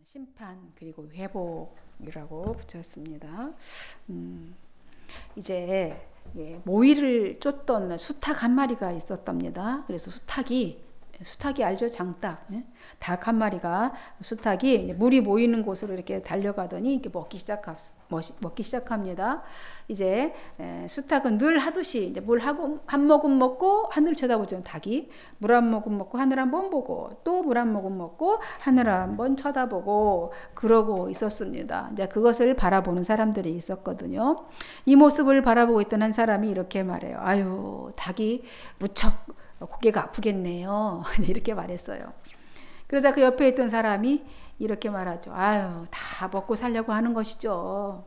심판 그리고 회복이라고 붙였습니다. 이제 모이를 쫓던 수탉 한 마리가 있었답니다. 그래서 수탉이 알죠? 장닭. 닭 한 마리가 수탉이 물이 모이는 곳으로 이렇게 달려가더니 이렇게 먹기 시작합니다. 이제 수탉은 늘 하듯이 이제 물 한 모금 먹고 하늘 쳐다보죠. 닭이 물 한 모금 먹고 하늘 한번 보고 또 물 한 모금 먹고 하늘 한번 쳐다보고 그러고 있었습니다. 이제 그것을 바라보는 사람들이 있었거든요. 이 모습을 바라보고 있던 한 사람이 이렇게 말해요. 아유, 닭이 무척 고개가 아프겠네요. 이렇게 말했어요. 그러자 그 옆에 있던 사람이 이렇게 말하죠. 아유, 다 먹고 살려고 하는 것이죠.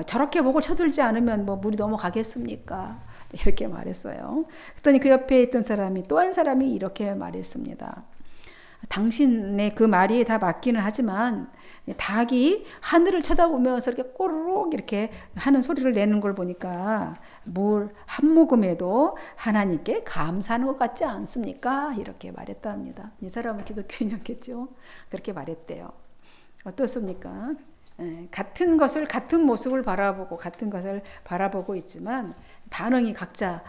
저렇게 목을 쳐들지 않으면 뭐 물이 넘어가겠습니까? 이렇게 말했어요. 그랬더니 그 옆에 있던 사람이 또 한 사람이 이렇게 말했습니다. 당신의 그 말이 다 맞기는 하지만 닭이 하늘을 쳐다보면서 이렇게 꼬르륵 이렇게 하는 소리를 내는 걸 보니까 물 한 모금에도 하나님께 감사하는 것 같지 않습니까? 이렇게 말했다 합니다. 이 사람은 기독교인이었겠죠. 그렇게 말했대요. 어떻습니까? 같은 모습을 바라보고 같은 것을 바라보고 있지만 반응이 각자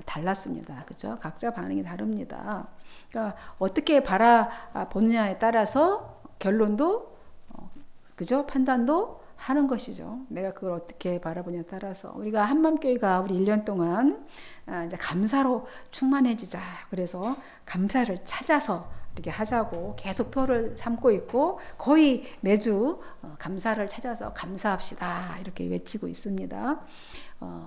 달랐습니다. 그죠? 각자 반응이 다릅니다. 그러니까 어떻게 바라보느냐에 따라서 결론도 그죠? 판단도 하는 것이죠. 내가 그걸 어떻게 바라보냐에 따라서 우리가 한맘교회가 우리 1년 동안 이제 감사로 충만해지자. 그래서 감사를 찾아서 이렇게 하자고 계속 표를 삼고 있고 거의 매주 감사를 찾아서 감사합시다 이렇게 외치고 있습니다.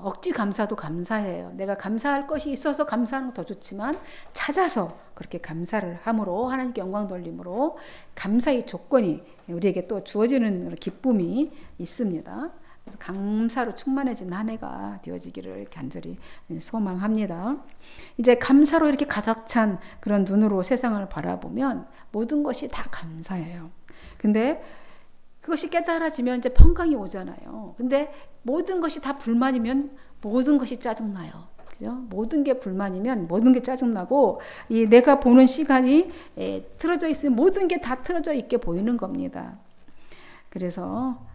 억지 감사도 감사해요. 내가 감사할 것이 있어서 감사하는 거 더 좋지만 찾아서 그렇게 감사를 함으로 하나님께 영광 돌림으로 감사의 조건이 우리에게 또 주어지는 기쁨이 있습니다. 그래서 감사로 충만해진 한 해가 되어지기를 간절히 소망합니다. 이제 감사로 이렇게 가득 찬 그런 눈으로 세상을 바라보면 모든 것이 다 감사해요. 근데 그것이 깨달아지면 이제 평강이 오잖아요. 근데 모든 것이 다 불만이면 모든 것이 짜증나요. 그죠? 모든 게 불만이면 모든 게 짜증나고 이 내가 보는 시간이 틀어져 있으면 모든 게 다 틀어져 있게 보이는 겁니다. 그래서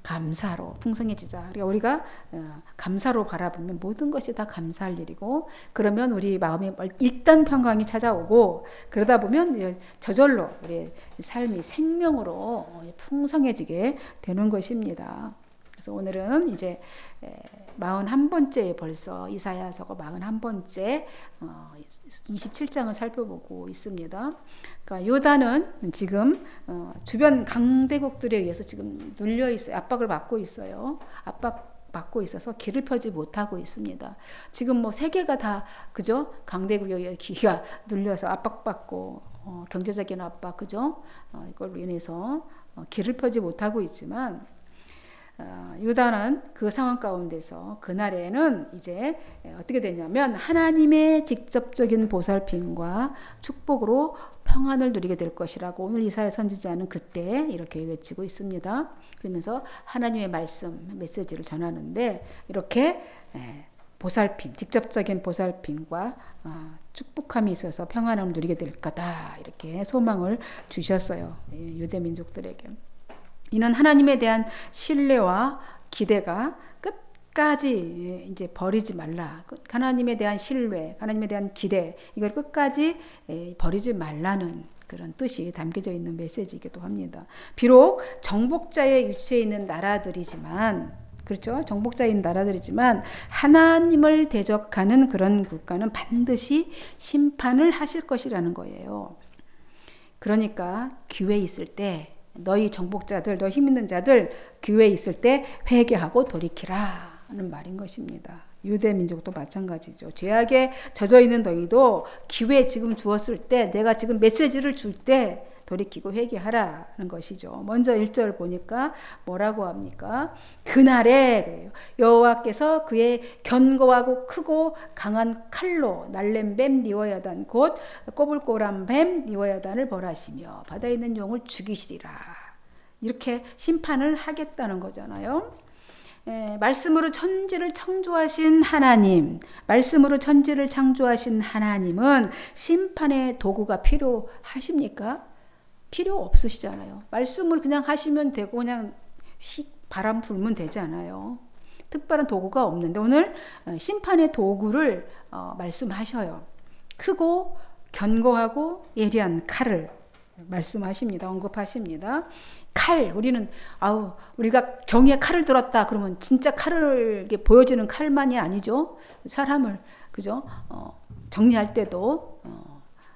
감사로 풍성해지자. 그러니까 우리가 감사로 바라보면 모든 것이 다 감사할 일이고 그러면 우리 마음에 일단 평강이 찾아오고 그러다 보면 저절로 우리 삶이 생명으로 풍성해지게 되는 것입니다. 그래서 오늘은 이제 41번째 벌써 이사야서가 41번째 27장을 살펴보고 있습니다. 그러니까 요단은 지금 주변 강대국들에 의해서 지금 눌려 있어요. 압박을 받고 있어요. 압박받고 있어서 길을 펴지 못하고 있습니다. 지금 뭐 세계가 다 그죠? 강대국에 의해 기가 눌려서 압박받고 경제적인 압박 그죠? 이걸로 인해서 길을 펴지 못하고 있지만 유다는 그 상황 가운데서 그날에는 이제 어떻게 되냐면 하나님의 직접적인 보살핌과 축복으로 평안을 누리게 될 것이라고 오늘 이사야 선지자는 그때 이렇게 외치고 있습니다. 그러면서 하나님의 말씀 메시지를 전하는데 이렇게 보살핌, 직접적인 보살핌과 축복함이 있어서 평안을 누리게 될 거다 이렇게 소망을 주셨어요. 유대 민족들에게. 이는 하나님에 대한 신뢰와 기대가 끝까지 이제 버리지 말라. 하나님에 대한 신뢰, 하나님에 대한 기대, 이걸 끝까지 버리지 말라는 그런 뜻이 담겨져 있는 메시지이기도 합니다. 비록 정복자의 위치에 있는 나라들이지만, 그렇죠? 정복자인 나라들이지만 하나님을 대적하는 그런 국가는 반드시 심판을 하실 것이라는 거예요. 그러니까 기회 있을 때 너희 정복자들, 너희 힘 있는 자들 기회 있을 때 회개하고 돌이키라 하는 말인 것입니다. 유대 민족도 마찬가지죠. 죄악에 젖어 있는 너희도 기회 지금 주었을 때 내가 지금 메시지를 줄 때 돌이키고 회개하라는 것이죠. 먼저 1절 보니까 뭐라고 합니까? 그날에 여호와께서 그의 견고하고 크고 강한 칼로 날랜 뱀 니워야단 곧 꼬불꼬불한 뱀 니워야단을 벌하시며 바다에 있는 용을 죽이시리라. 이렇게 심판을 하겠다는 거잖아요. 말씀으로 천지를 창조하신 하나님, 말씀으로 천지를 창조하신 하나님은 심판의 도구가 필요하십니까? 필요 없으시잖아요. 말씀을 그냥 하시면 되고 그냥 바람 불면 되잖아요. 특별한 도구가 없는데 오늘 심판의 도구를 말씀하셔요. 크고 견고하고 예리한 칼을 말씀하십니다. 언급하십니다. 칼, 우리는 우리가 정의의 칼을 들었다 그러면 진짜 칼을 보여지는 칼만이 아니죠. 사람을 그죠? 정리할 때도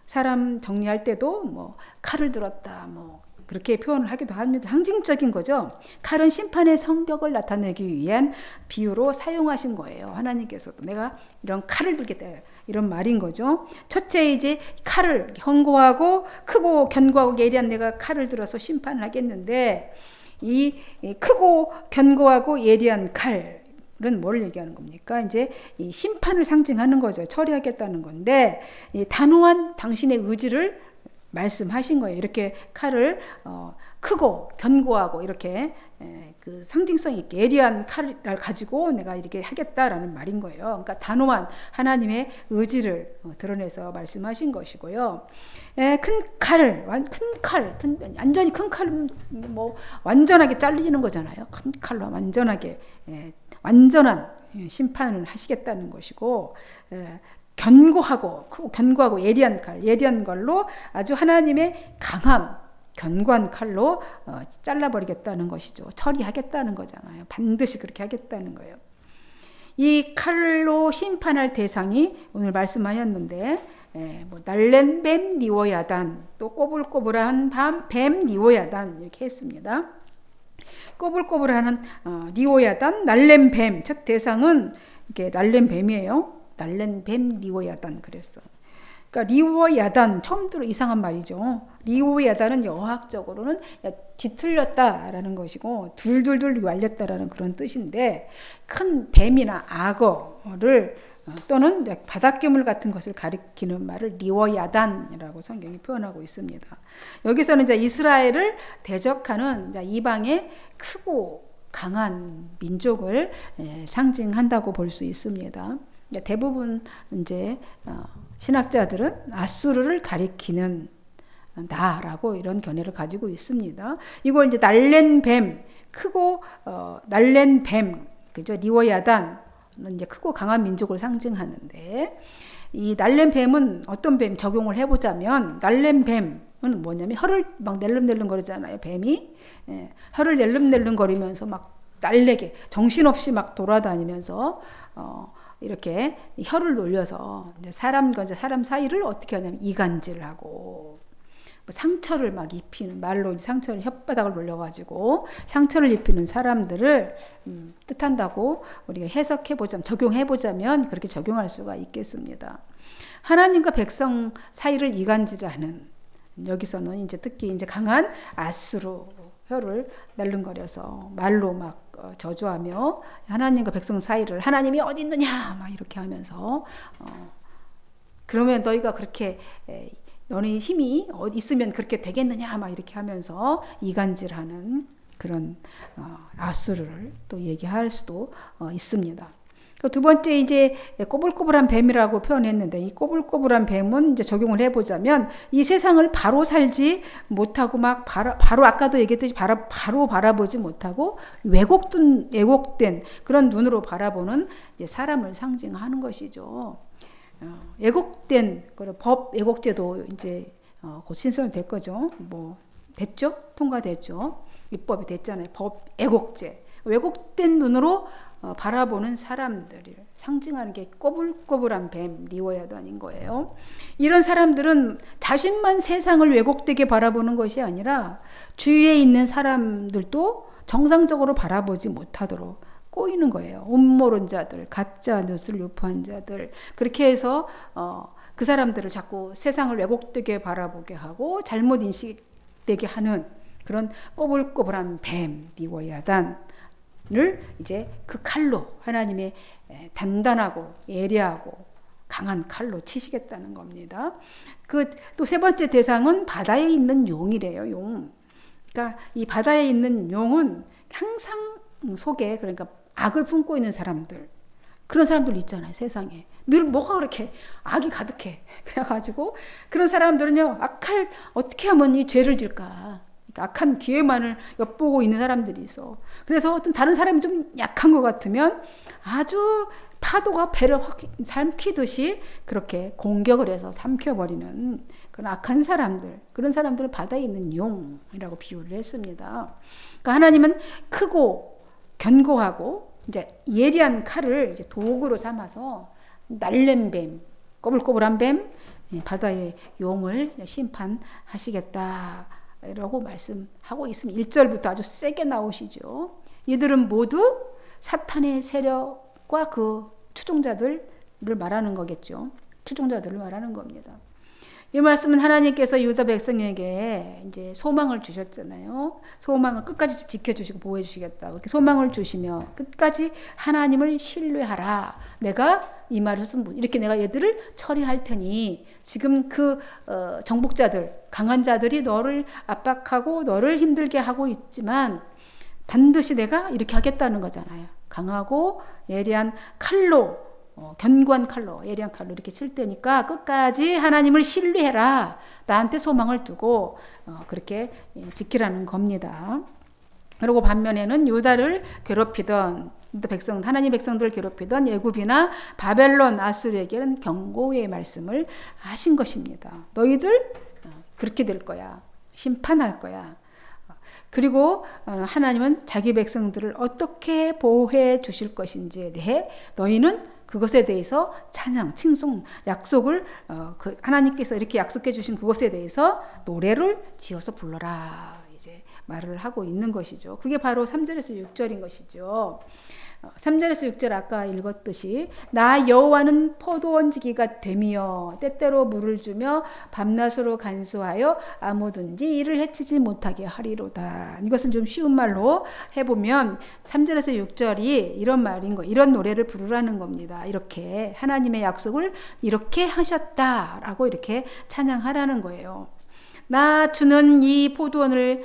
사람 정리할 때도 뭐 칼을 들었다 뭐 그렇게 표현을 하기도 합니다. 상징적인 거죠. 칼은 심판의 성격을 나타내기 위한 비유로 사용하신 거예요. 하나님께서도 내가 이런 칼을 들겠다 이런 말인 거죠. 첫째 이제 칼을 견고하고 크고 견고하고 예리한 내가 칼을 들어서 심판을 하겠는데 이 크고 견고하고 예리한 칼은 뭘 얘기하는 겁니까? 이제 이 심판을 상징하는 거죠. 처리하겠다는 건데 이 단호한 당신의 의지를 말씀하신 거예요. 이렇게 칼을 크고 견고하고 이렇게 그 상징성 있게 예리한 칼을 가지고 내가 이렇게 하겠다라는 말인 거예요. 그러니까 단호한 하나님의 의지를 드러내서 말씀하신 것이고요. 큰 칼, 완전히 큰 칼은 뭐 완전하게 잘리는 거잖아요. 큰 칼로 완전하게 완전한 심판을 하시겠다는 것이고 견고하고 예리한 칼, 예리한 걸로 아주 하나님의 강함, 견고한 칼로 잘라버리겠다는 것이죠. 처리하겠다는 거잖아요. 반드시 그렇게 하겠다는 거예요. 이 칼로 심판할 대상이 오늘 말씀하셨는데 뭐 날랜 뱀 니오야단, 또 꼬불꼬불한 뱀 니오야단 이렇게 했습니다. 꼬불꼬불하는 니오야단, 날랜 뱀, 첫 대상은 이게 날랜 뱀이에요. 날랜 뱀 리오야단 그랬어. 그러니까 리오야단 처음 들어 이상한 말이죠. 리오야단은 여학적으로는 뒤틀렸다라는 것이고 둘둘둘 말렸다라는 그런 뜻인데 큰 뱀이나 악어를 또는 바닷괴물 같은 것을 가리키는 말을 리오야단이라고 성경이 표현하고 있습니다. 여기서는 이제 이스라엘을 대적하는 이방의 크고 강한 민족을 상징한다고 볼 수 있습니다. 대부분 이제 신학자들은 아수르를 가리키는 다라고 이런 견해를 가지고 있습니다. 이걸 이제 날랜 뱀, 크고 날랜 뱀, 그죠? 리오야단은 이제 크고 강한 민족을 상징하는데 이 날랜 뱀은 어떤 뱀 적용을 해보자면 날랜 뱀은 뭐냐면 혀를 막 낼름낼름 거리잖아요. 뱀이 혀를 낼름낼름 거리면서 막 날래게 정신없이 막 돌아다니면서 이렇게 혀를 놀려서 사람과 사람 사이를 어떻게 하냐면 이간질을 하고 상처를 막 입히는 말로 상처를 혓바닥을 놀려가지고 상처를 입히는 사람들을 뜻한다고 우리가 해석해보자면 적용해보자면 그렇게 적용할 수가 있겠습니다. 하나님과 백성 사이를 이간질하는 여기서는 이제 특히 이제 강한 아수르 혀를 날름거려서 말로 막 저주하며 하나님과 백성 사이를 하나님이 어디 있느냐 막 이렇게 하면서 그러면 너희가 그렇게 너네 힘이 어디 있으면 그렇게 되겠느냐 막 이렇게 하면서 이간질하는 그런 아수르를 또 얘기할 수도 있습니다. 두 번째 이제 꼬불꼬불한 뱀이라고 표현했는데 이 꼬불꼬불한 뱀은 이제 적용을 해보자면 이 세상을 바로 살지 못하고 막 바로 아까도 얘기했듯이 바로 바라보지 못하고 왜곡된 그런 눈으로 바라보는 이제 사람을 상징하는 것이죠. 왜곡된 법 왜곡죄도 이제 곧 신설될 거죠. 뭐 됐죠? 통과됐죠. 입법이 됐잖아요. 법 왜곡죄. 왜곡된 눈으로 바라보는 사람들을 상징하는 게 꼬불꼬불한 뱀 리오야단인 거예요. 이런 사람들은 자신만 세상을 왜곡되게 바라보는 것이 아니라 주위에 있는 사람들도 정상적으로 바라보지 못하도록 꼬이는 거예요. 음모론자들, 가짜 뉴스를 유포한 자들 그렇게 해서 그 사람들을 자꾸 세상을 왜곡되게 바라보게 하고 잘못 인식되게 하는 그런 꼬불꼬불한 뱀 리오야단 를 이제 그 칼로 하나님의 단단하고 예리하고 강한 칼로 치시겠다는 겁니다. 그 또 세 번째 대상은 바다에 있는 용이래요. 용. 그러니까 이 바다에 있는 용은 항상 속에 그러니까 악을 품고 있는 사람들, 그런 사람들 있잖아요, 세상에. 늘 뭐가 그렇게 악이 가득해. 그래가지고 그런 사람들은요, 어떻게 하면 이 죄를 질까? 그러니까 악한 기회만을 엿보고 있는 사람들이 있어. 그래서 어떤 다른 사람이 좀 약한 것 같으면 아주 파도가 배를 확 삼키듯이 그렇게 공격을 해서 삼켜버리는 그런 악한 사람들, 그런 사람들을 바다에 있는 용이라고 비유를 했습니다. 그러니까 하나님은 크고 견고하고 이제 예리한 칼을 이제 도구로 삼아서 날랜 뱀, 꼬불꼬불한 뱀, 바다의 용을 심판하시겠다 라고 말씀하고 있습니다. 1절부터 아주 세게 나오시죠. 이들은 모두 사탄의 세력과 그 추종자들을 말하는 거겠죠. 추종자들을 말하는 겁니다. 이 말씀은 하나님께서 유다 백성에게 이제 소망을 주셨잖아요. 소망을 끝까지 지켜주시고 보호해주시겠다. 그렇게 소망을 주시며 끝까지 하나님을 신뢰하라. 내가 이 말을 쓴 분, 이렇게 내가 얘들을 처리할 테니 지금 그 정복자들, 강한 자들이 너를 압박하고 너를 힘들게 하고 있지만 반드시 내가 이렇게 하겠다는 거잖아요. 강하고 예리한 칼로, 견고한 칼로, 예리한 칼로 이렇게 칠 때니까 끝까지 하나님을 신뢰해라. 나한테 소망을 두고 그렇게 지키라는 겁니다. 그리고 반면에는 유다를 괴롭히던 하나님 백성들을 괴롭히던 애굽이나 바벨론, 아수르에게는 경고의 말씀을 하신 것입니다. 너희들 그렇게 될 거야. 심판할 거야. 그리고 하나님은 자기 백성들을 어떻게 보호해 주실 것인지에 대해 너희는 그것에 대해서 찬양, 칭송, 약속을 하나님께서 이렇게 약속해 주신 그것에 대해서 노래를 지어서 불러라. 이제 말을 하고 있는 것이죠. 그게 바로 3절에서 6절인 것이죠. 3절에서 6절 아까 읽었듯이 나 여호와는 포도원지기가 되며 때때로 물을 주며 밤낮으로 간수하여 아무든지 이를 해치지 못하게 하리로다. 이것은 좀 쉬운 말로 해보면 3절에서 6절이 이런 말인 거, 이런 노래를 부르라는 겁니다. 이렇게 하나님의 약속을 이렇게 하셨다라고 이렇게 찬양하라는 거예요. 나 주는 이 포도원을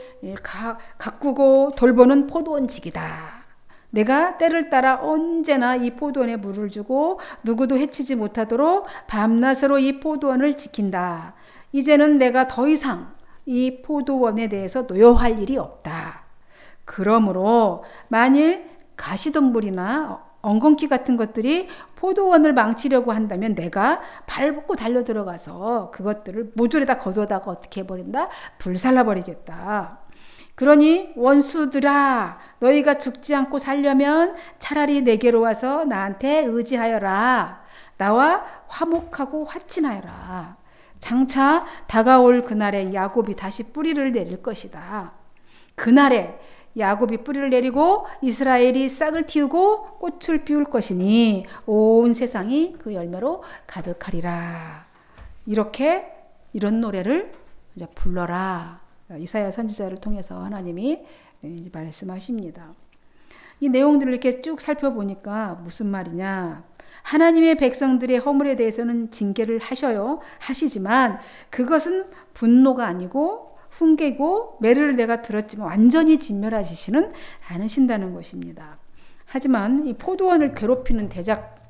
가꾸고 돌보는 포도원지기다. 내가 때를 따라 언제나 이 포도원에 물을 주고 누구도 해치지 못하도록 밤낮으로 이 포도원을 지킨다. 이제는 내가 더 이상 이 포도원에 대해서 노여할 일이 없다. 그러므로 만일 가시덤불이나 엉겅퀴 같은 것들이 포도원을 망치려고 한다면 내가 발벗고 달려 들어가서 그것들을 모조리 다 거두다가 어떻게 해버린다? 불살라버리겠다. 그러니 원수들아 너희가 죽지 않고 살려면 차라리 내게로 와서 나한테 의지하여라. 나와 화목하고 화친하여라. 장차 다가올 그날에 야곱이 다시 뿌리를 내릴 것이다. 그날에 야곱이 뿌리를 내리고 이스라엘이 싹을 틔우고 꽃을 피울 것이니 온 세상이 그 열매로 가득하리라. 이런 노래를 이제 불러라. 이사야 선지자를 통해서 하나님이 이제 말씀하십니다. 이 내용들을 이렇게 쭉 살펴보니까 무슨 말이냐? 하나님의 백성들의 허물에 대해서는 징계를 하시지만 그것은 분노가 아니고 훈계고 매를 내가 들었지만 완전히 진멸하시지는 않으신다는 것입니다. 하지만 이 포도원을 괴롭히는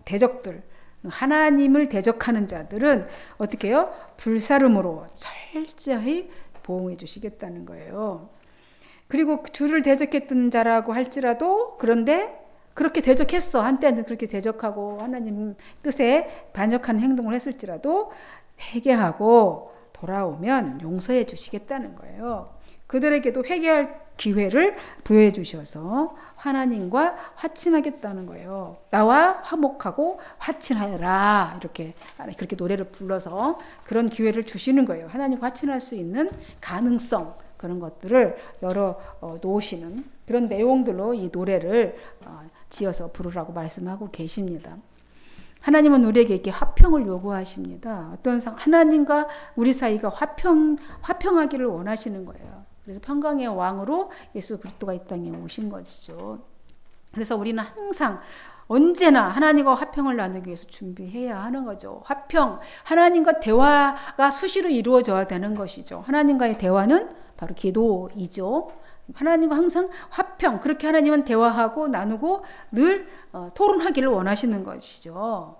대적들, 하나님을 대적하는 자들은 어떻게 해요? 불사름으로 철저히 보호해 주시겠다는 거예요. 그리고 주를 대적했던 자라고 할지라도 그런데 그렇게 대적했어. 한때는 그렇게 대적하고 하나님 뜻에 반역하는 행동을 했을지라도 회개하고 돌아오면 용서해 주시겠다는 거예요. 그들에게도 회개할 기회를 부여해 주셔서 하나님과 화친하겠다는 거예요. 나와 화목하고 화친하여라. 그렇게 노래를 불러서 그런 기회를 주시는 거예요. 하나님과 화친할 수 있는 가능성, 그런 것들을 열어 놓으시는 그런 내용들로 이 노래를 지어서 부르라고 말씀하고 계십니다. 하나님은 우리에게 이렇게 화평을 요구하십니다. 하나님과 우리 사이가 화평하기를 원하시는 거예요. 그래서 평강의 왕으로 예수 그리스도가 이 땅에 오신 것이죠. 그래서 우리는 항상 언제나 하나님과 화평을 나누기 위해서 준비해야 하는 거죠. 화평, 하나님과 대화가 수시로 이루어져야 되는 것이죠. 하나님과의 대화는 바로 기도이죠. 하나님과 항상 화평, 그렇게 하나님은 대화하고 나누고 늘 토론하기를 원하시는 것이죠.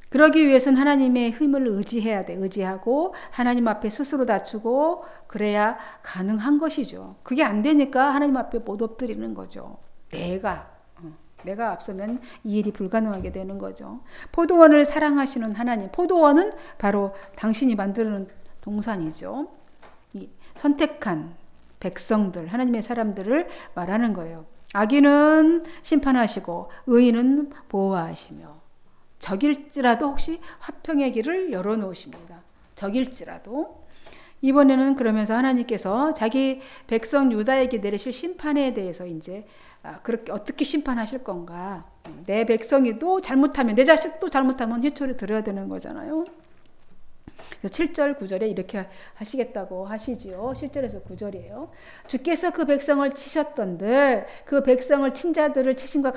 그러기 위해서는 하나님의 힘을 의지해야 돼. 의지하고 하나님 앞에 스스로 낮추고 그래야 가능한 것이죠. 그게 안 되니까 하나님 앞에 못 엎드리는 거죠. 내가 앞서면 이 일이 불가능하게 되는 거죠. 포도원을 사랑하시는 하나님. 포도원은 바로 당신이 만드는 동산이죠. 이 선택한 백성들, 하나님의 사람들을 말하는 거예요. 악인은 심판하시고 의인은 보호하시며 적일지라도 혹시 화평의 길을 열어놓으십니다. 적일지라도. 이번에는 그러면서 하나님께서 자기 백성 유다에게 내리실 심판에 대해서 이제 그렇게 어떻게 심판하실 건가. 내 백성이도 잘못하면, 내 자식도 잘못하면 회초리 들어야 되는 거잖아요. 7절 9절에 이렇게 하시겠다고 하시지요. 7절에서 9절이에요. 주께서 그 백성을 치셨던들 그 백성을 친 자들을 치심과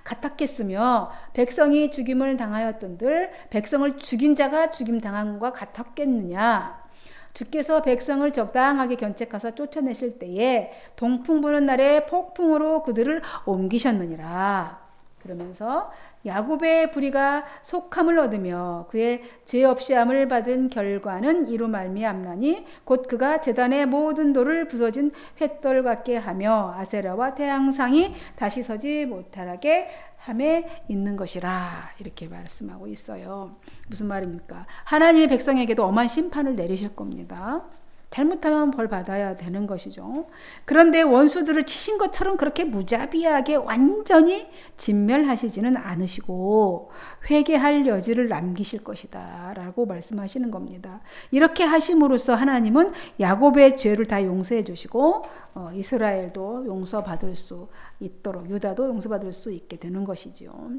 같았겠으며 백성이 죽임을 당하였던들 백성을 죽인 자가 죽임 당함과 같았겠느냐. 주께서 백성을 적당하게 견책하사 쫓아내실 때에 동풍 부는 날에 폭풍으로 그들을 옮기셨느니라. 그러면서 야곱의 불의가 속함을 얻으며 그의 죄 없이 함을 받은 결과는 이로 말미암나니 곧 그가 제단의 모든 돌을 부서진 횃돌 같게 하며 아세라와 태양상이 다시 서지 못하게 함에 있는 것이라. 이렇게 말씀하고 있어요. 무슨 말입니까? 하나님의 백성에게도 엄한 심판을 내리실 겁니다. 잘못하면 벌 받아야 되는 것이죠. 그런데 원수들을 치신 것처럼 그렇게 무자비하게 완전히 진멸하시지는 않으시고 회개할 여지를 남기실 것이다 라고 말씀하시는 겁니다. 이렇게 하심으로써 하나님은 야곱의 죄를 다 용서해 주시고 이스라엘도 용서받을 수 있도록, 유다도 용서받을 수 있게 되는 것이죠.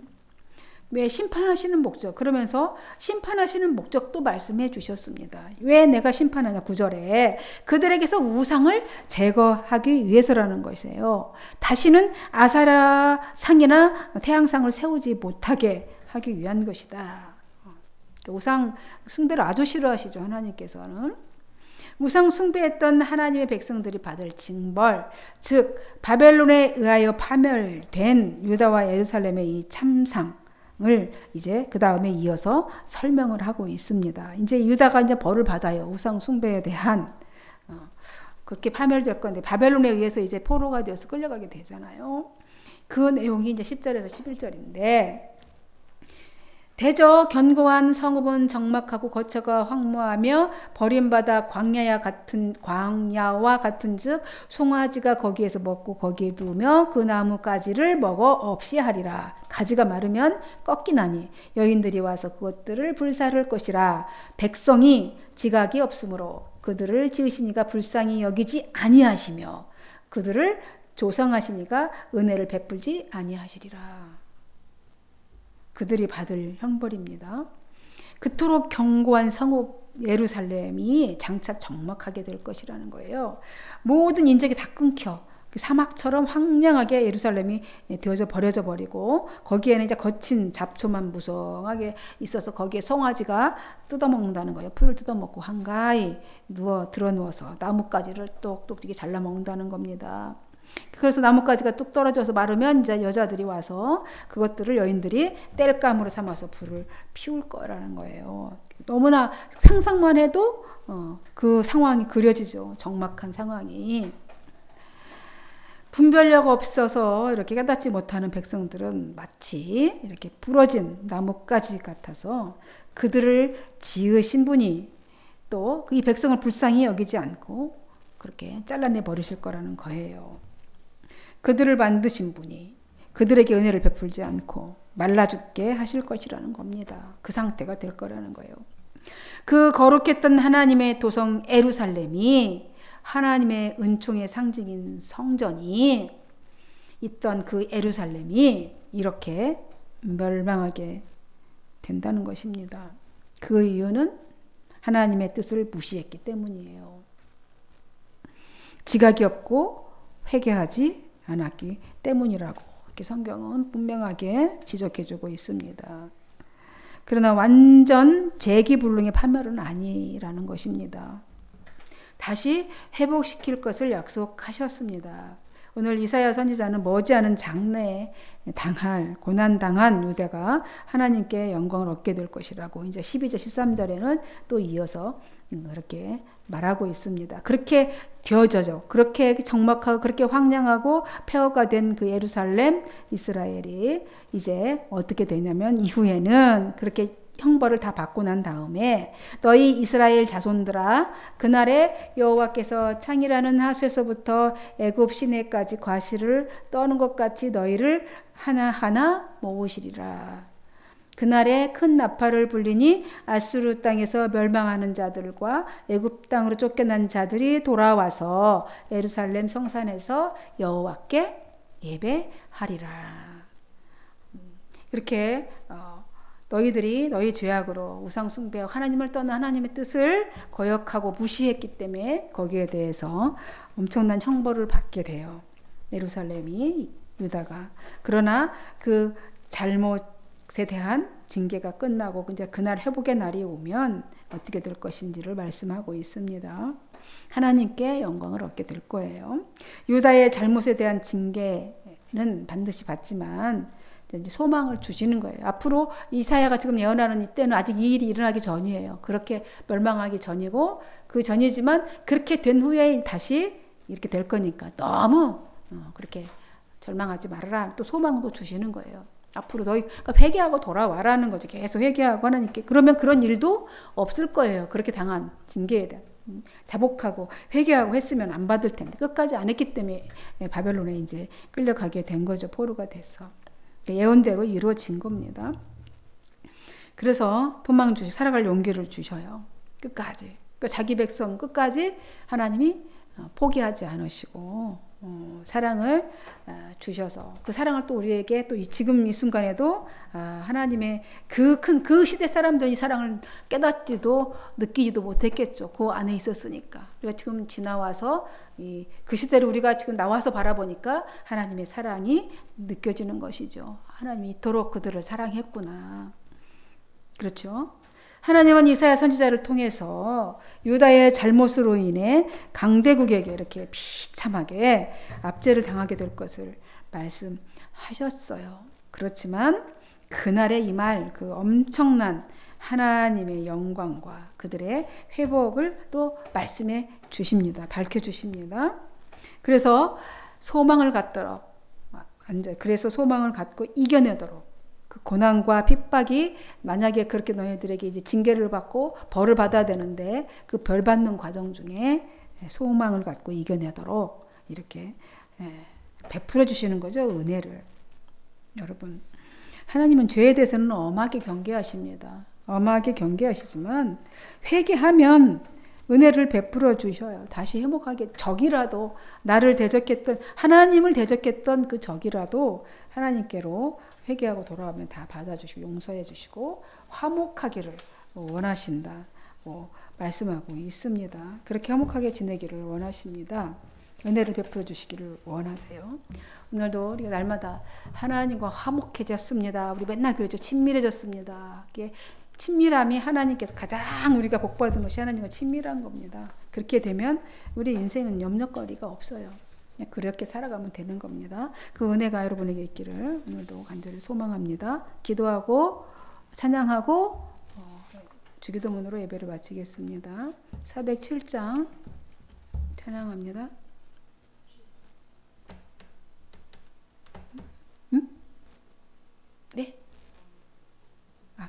왜 심판하시는 목적, 그러면서 심판하시는 목적도 말씀해 주셨습니다. 왜 내가 심판하냐. 9절에 그들에게서 우상을 제거하기 위해서라는 것이에요. 다시는 아사라 상이나 태양상을 세우지 못하게 하기 위한 것이다. 우상 숭배를 아주 싫어하시죠. 하나님께서는. 우상 숭배했던 하나님의 백성들이 받을 징벌, 즉 바벨론에 의하여 파멸된 유다와 예루살렘의 이 참상 을 이제 그 다음에 이어서 설명을 하고 있습니다. 이제 유다가 이제 벌을 받아요. 우상 숭배에 대한 그렇게 파멸될 건데 바벨론에 의해서 이제 포로가 되어서 끌려가게 되잖아요. 그 내용이 이제 10절에서 11절인데 대저 견고한 성읍은 적막하고 거처가 황무하며 버림받아 광야와 같은즉 송아지가 거기에서 먹고 거기에 두며 그 나무 가지를 먹어 없이 하리라. 가지가 마르면 꺾이나니 여인들이 와서 그것들을 불사를 것이라. 백성이 지각이 없으므로 그들을 지으시니가 불쌍히 여기지 아니하시며 그들을 조성하시니가 은혜를 베풀지 아니하시리라. 그들이 받을 형벌입니다. 그토록 견고한 성읍 예루살렘이 장차 적막하게 될 것이라는 거예요. 모든 인적이 다 끊겨 사막처럼 황량하게 예루살렘이 되어져 버려져 버리고 거기에는 이제 거친 잡초만 무성하게 있어서 거기에 송아지가 뜯어먹는다는 거예요. 풀을 뜯어먹고 한가히 드러 누워서 나뭇가지를 똑똑 잘라 먹는다는 겁니다. 그래서 나뭇가지가 뚝 떨어져서 마르면 이제 여자들이 와서 그것들을 여인들이 땔감으로 삼아서 불을 피울 거라는 거예요. 너무나 상상만 해도 그 상황이 그려지죠. 적막한 상황이. 분별력 없어서 이렇게 깨닫지 못하는 백성들은 마치 이렇게 부러진 나뭇가지 같아서 그들을 지으신 분이 또 이 백성을 불쌍히 여기지 않고 그렇게 잘라내 버리실 거라는 거예요. 그들을 만드신 분이 그들에게 은혜를 베풀지 않고 말라 죽게 하실 것이라는 겁니다. 그 상태가 될 거라는 거예요. 그 거룩했던 하나님의 도성 예루살렘이 하나님의 은총의 상징인 성전이 있던 그 예루살렘이 이렇게 멸망하게 된다는 것입니다. 그 이유는 하나님의 뜻을 무시했기 때문이에요. 지각이 없고 회개하지 않았기 때문이라고 이렇게 성경은 분명하게 지적해주고 있습니다. 그러나 완전 재기불능의 파멸은 아니라는 것입니다. 다시 회복시킬 것을 약속하셨습니다. 오늘 이사야 선지자는 머지않은 장래에 당할 고난당한 유대가 하나님께 영광을 얻게 될 것이라고 이제 12절 13절에는 또 이어서 그렇게 말하고 있습니다. 그렇게 되어져죠. 그렇게 적막하고 그렇게 황량하고 폐허가 된 그 예루살렘 이스라엘이 이제 어떻게 되냐면 이후에는 그렇게 형벌을 다 받고 난 다음에 너희 이스라엘 자손들아 그날에 여호와께서 창이라는 하수에서부터 애굽 시내까지 과실을 떠는 것 같이 너희를 하나하나 모으시리라. 그날에 큰 나팔을 불리니 아수르 땅에서 멸망하는 자들과 애굽 땅으로 쫓겨난 자들이 돌아와서 예루살렘 성산에서 여호와께 예배하리라. 이렇게 너희들이 너희 죄악으로 우상숭배하고 하나님을 떠나 하나님의 뜻을 거역하고 무시했기 때문에 거기에 대해서 엄청난 형벌을 받게 돼요. 예루살렘이 유다가. 그러나 그 잘못에 대한 징계가 끝나고 이제 그날 회복의 날이 오면 어떻게 될 것인지를 말씀하고 있습니다. 하나님께 영광을 얻게 될 거예요. 유다의 잘못에 대한 징계는 반드시 받지만 이제 소망을 주시는 거예요. 앞으로 이사야가 지금 예언하는 이때는 아직 이 일이 일어나기 전이에요. 그렇게 멸망하기 전이고 그 전이지만 그렇게 된 후에 다시 이렇게 될 거니까 너무 그렇게 절망하지 말아라. 또 소망도 주시는 거예요. 앞으로 너희 그러니까 회개하고 돌아와라는 거죠. 계속 회개하고 하나님께. 그러면 그런 일도 없을 거예요. 그렇게 당한 징계에 대한. 자복하고 회개하고 했으면 안 받을 텐데 끝까지 안 했기 때문에 바벨론에 이제 끌려가게 된 거죠. 포로가 돼서. 예언대로 이루어진 겁니다. 그래서 도망 주시 살아갈 용기를 주셔요. 끝까지. 그러니까 자기 백성 끝까지 하나님이 포기하지 않으시고 사랑을 주셔서 그 사랑을 또 우리에게 또 지금 이 순간에도 하나님의 그 큰 그 시대 사람들이 사랑을 깨닫지도 느끼지도 못했겠죠. 그 안에 있었으니까. 우리가 지금 지나와서 그 시대를 우리가 지금 나와서 바라보니까 하나님의 사랑이 느껴지는 것이죠. 하나님이 이토록 그들을 사랑했구나. 그렇죠? 하나님은 이사야 선지자를 통해서 유다의 잘못으로 인해 강대국에게 이렇게 비참하게 압제를 당하게 될 것을 말씀하셨어요. 그렇지만 그날의 이 말, 그 엄청난 하나님의 영광과 그들의 회복을 또 말씀해 주십니다. 밝혀 주십니다. 그래서 소망을 갖도록, 그래서 소망을 갖고 이겨내도록 그 고난과 핍박이 만약에 그렇게 너희들에게 이제 징계를 받고 벌을 받아야 되는데 그 벌 받는 과정 중에 소망을 갖고 이겨내도록 이렇게 베풀어 주시는 거죠. 은혜를. 여러분, 하나님은 죄에 대해서는 엄하게 경계하십니다. 엄하게 경계하시지만 회개하면 은혜를 베풀어 주셔요. 다시 회복하게 적이라도 나를 대적했던 하나님을 대적했던 그 적이라도 하나님께로 회개하고 돌아오면 다 받아주시고 용서해 주시고 화목하기를 원하신다. 말씀하고 있습니다. 그렇게 화목하게 지내기를 원하십니다. 은혜를 베풀어 주시기를 원하세요. 오늘도 우리가 날마다 하나님과 화목해졌습니다. 우리 맨날 그러죠. 친밀해졌습니다. 이게 친밀함이 하나님께서 가장 우리가 복받은 것이 하나님과 친밀한 겁니다. 그렇게 되면 우리 인생은 염려거리가 없어요. 그냥 그렇게 살아가면 되는 겁니다. 그 은혜가 여러분에게 있기를 오늘도 간절히 소망합니다. 기도하고 찬양하고 주기도문으로 예배를 마치겠습니다. 407장 찬양합니다. 네.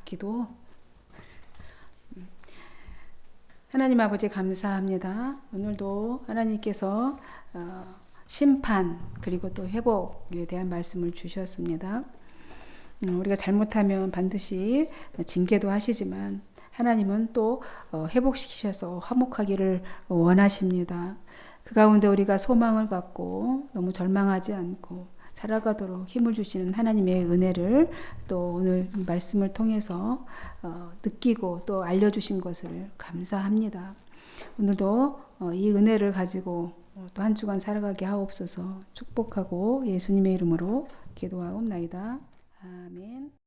기도. 하나님 아버지 감사합니다. 오늘도 하나님께서 심판 그리고 또 회복에 대한 말씀을 주셨습니다. 우리가 잘못하면 반드시 징계도 하시지만 하나님은 또 회복시키셔서 화목하기를 원하십니다. 그 가운데 우리가 소망을 갖고 너무 절망하지 않고 살아가도록 힘을 주시는 하나님의 은혜를 또 오늘 이 말씀을 통해서 느끼고 또 알려주신 것을 감사합니다. 오늘도 이 은혜를 가지고 또 한 주간 살아가게 하옵소서. 축복하고 예수님의 이름으로 기도하옵나이다. 아멘.